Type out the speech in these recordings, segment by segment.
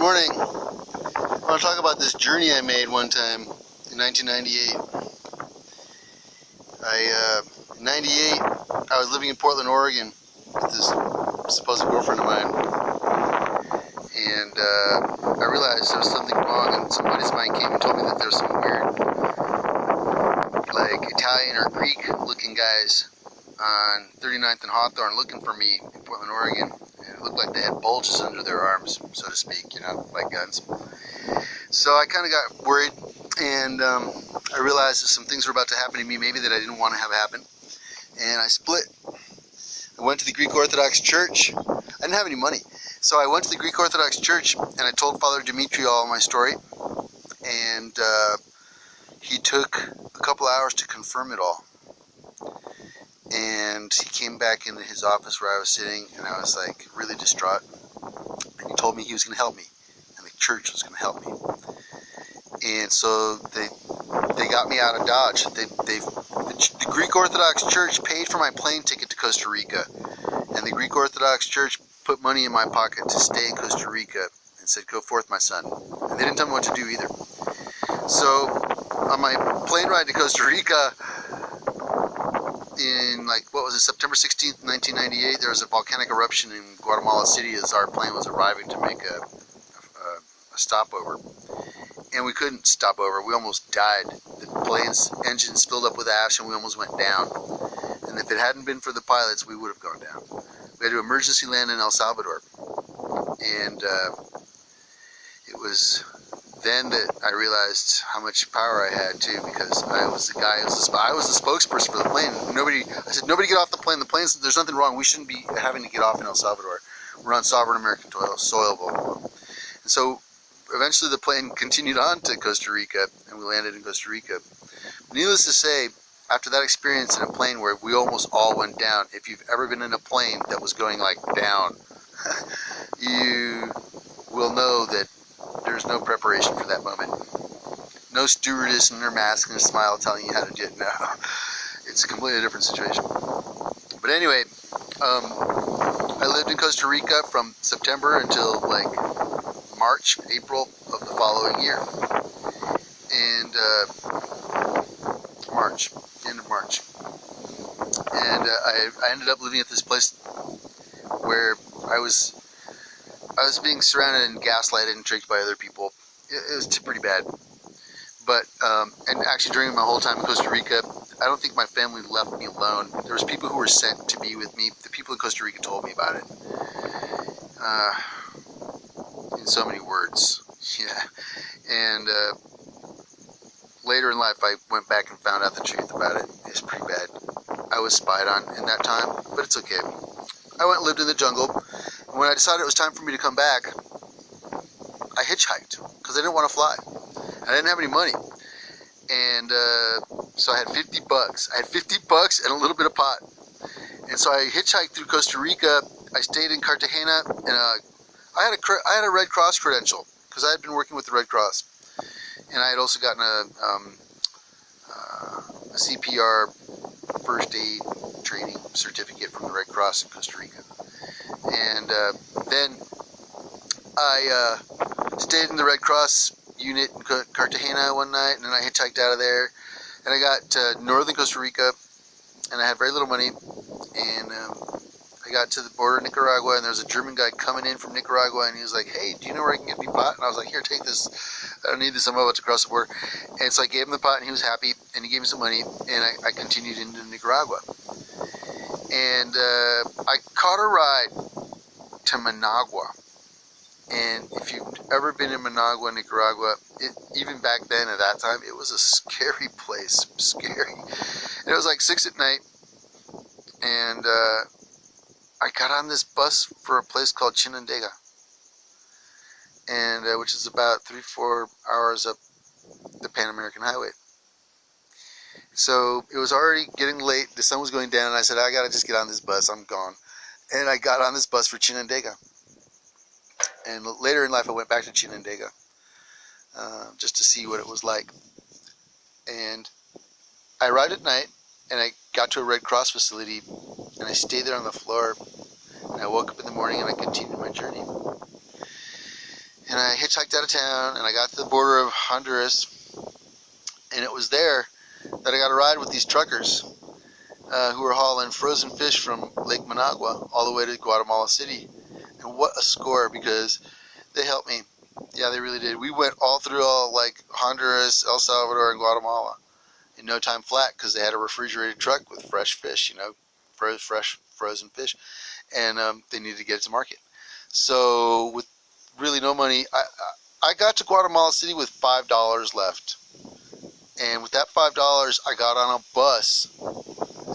morning. I want to talk about this journey I made one time in 1998. In 98, I was living in Portland, Oregon with this supposed girlfriend of mine. And I realized there was something wrong, and some buddies of mine came and told me that there was some weird, like Italian or Greek looking guys on 39th and Hawthorne looking for me in Portland, Oregon. And it looked like they had bulges under their arms, so to speak, you know, like guns. So I kind of got worried, and I realized that some things were about to happen to me, maybe that I didn't want to have happen. And I split. I went to the Greek Orthodox Church. I didn't have any money. So I went to the Greek Orthodox Church, and I told Father Dimitri all my story. And he took a couple hours to confirm it all. And he came back into his office where I was sitting, and I was like really distraught. And he told me he was going to help me, and the church was going to help me. And so they got me out of Dodge. The Greek Orthodox Church paid for my plane ticket to Costa Rica, and the Greek Orthodox Church put money in my pocket to stay in Costa Rica and said, "Go forth, my son." And they didn't tell me what to do either. So on my plane ride to Costa Rica, in September 16th, 1998, there was a volcanic eruption in Guatemala City as our plane was arriving to make a stopover. And we couldn't stop over. We almost died. The plane's engines filled up with ash, and we almost went down. And if it hadn't been for the pilots, we would have gone down. We had to emergency land in El Salvador. And it was then that I realized how much power I had too, because I was the guy, I was the spokesperson for the plane. I said, nobody get off the plane. The plane's, there's nothing wrong. We shouldn't be having to get off in El Salvador. We're on sovereign American soil, blah, blah, blah. And so eventually the plane continued on to Costa Rica, and we landed in Costa Rica. Needless to say, after that experience in a plane where we almost all went down, if you've ever been in a plane that was going like down, you will know that there's no preparation for that moment. No stewardess in her mask and a smile telling you how to do it. No, it's a completely different situation. But anyway, I lived in Costa Rica from September until like March, April of the following year. And the end of March. And I ended up living at this place where I was being surrounded and gaslighted and tricked by other people. It was pretty bad. But, and actually during my whole time in Costa Rica, I don't think my family left me alone. There was people who were sent to be with me. The people in Costa Rica told me about it. In so many words. Yeah. And later in life, I went back and found out the truth about it. It's pretty bad. I was spied on in that time, but it's okay. I went and lived in the jungle. And when I decided it was time for me to come back, I hitchhiked because I didn't want to fly. I didn't have any money. And so I had $50. I had $50 and a little bit of pot. And so I hitchhiked through Costa Rica. I stayed in Cartagena, and I had a Red Cross credential because I had been working with the Red Cross. And I had also gotten a CPR first aid training certificate from the Red Cross in Costa Rica. And then I stayed in the Red Cross unit in Cartagena one night, and then I hitchhiked out of there, and I got to northern Costa Rica, and I had very little money, and I got to the border of Nicaragua, and there was a German guy coming in from Nicaragua, and he was like, "Hey, do you know where I can get me pot?" And I was like, "Here, take this. I don't need this. I'm about to cross the border." And so I gave him the pot, and he was happy, and he gave me some money, and I continued into Nicaragua. And I caught a ride to Managua. And if you've ever been in Managua, Nicaragua, even back then at that time, it was a scary place, scary. And it was like 6 at night, and I got on this bus for a place called Chinandega, and which is about 3-4 hours up the Pan American Highway. So it was already getting late, the sun was going down, and I said, I gotta just get on this bus, I'm gone. And I got on this bus for Chinandega. And later in life I went back to Chinandega just to see what it was like. And I arrived at night, and I got to a Red Cross facility, and I stayed there on the floor, and I woke up in the morning and I continued my journey. And I hitchhiked out of town, and I got to the border of Honduras, and it was there that I got a ride with these truckers who were hauling frozen fish from Lake Managua all the way to Guatemala City. And what a score, because they helped me. Yeah, they really did. We went all through like Honduras, El Salvador, and Guatemala in no time flat, because they had a refrigerated truck with fresh fish, you know, fresh frozen fish, and they needed to get it to market. So with really no money, I got to Guatemala City with $5 left, and with that $5 I got on a bus.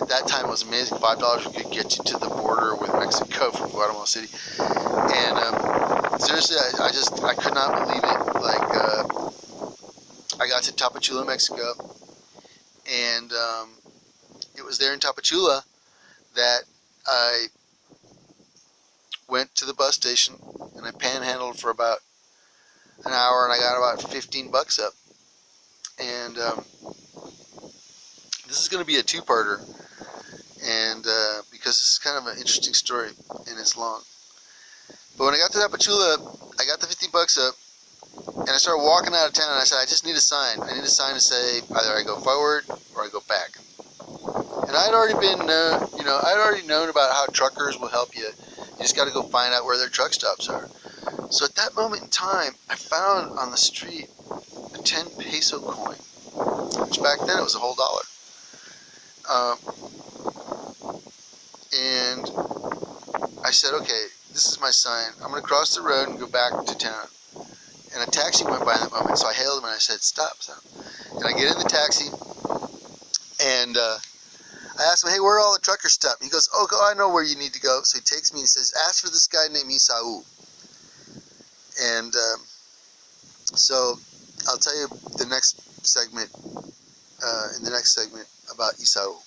At that time it was amazing. $5 could get you to the border with Mexico from Guatemala City. And seriously, I could not believe it. Like I got to Tapachula, Mexico, and it was there in Tapachula that I went to the bus station, and I panhandled for about an hour, and I got about 15 bucks up. And this is going to be a two-parter, and because this is kind of an interesting story and it's long. But when I got to Tapachula, I got the 50 bucks up, and I started walking out of town, and I said, I just need a sign. I need a sign to say either I go forward or I go back. And I'd already been, I'd already known about how truckers will help you. You just got to go find out where their truck stops are. So at that moment in time, I found on the street a 10 peso coin, which back then it was a whole dollar. And I said, okay, this is my sign. I'm going to cross the road and go back to town. And a taxi went by in that moment, so I hailed him and I said, stop. And I get in the taxi, and I asked him, hey, where are all the truckers stop? He goes, oh, I know where you need to go. So he takes me and he says, ask for this guy named Isau. And so I'll tell you the next segment, in the next segment about Isau.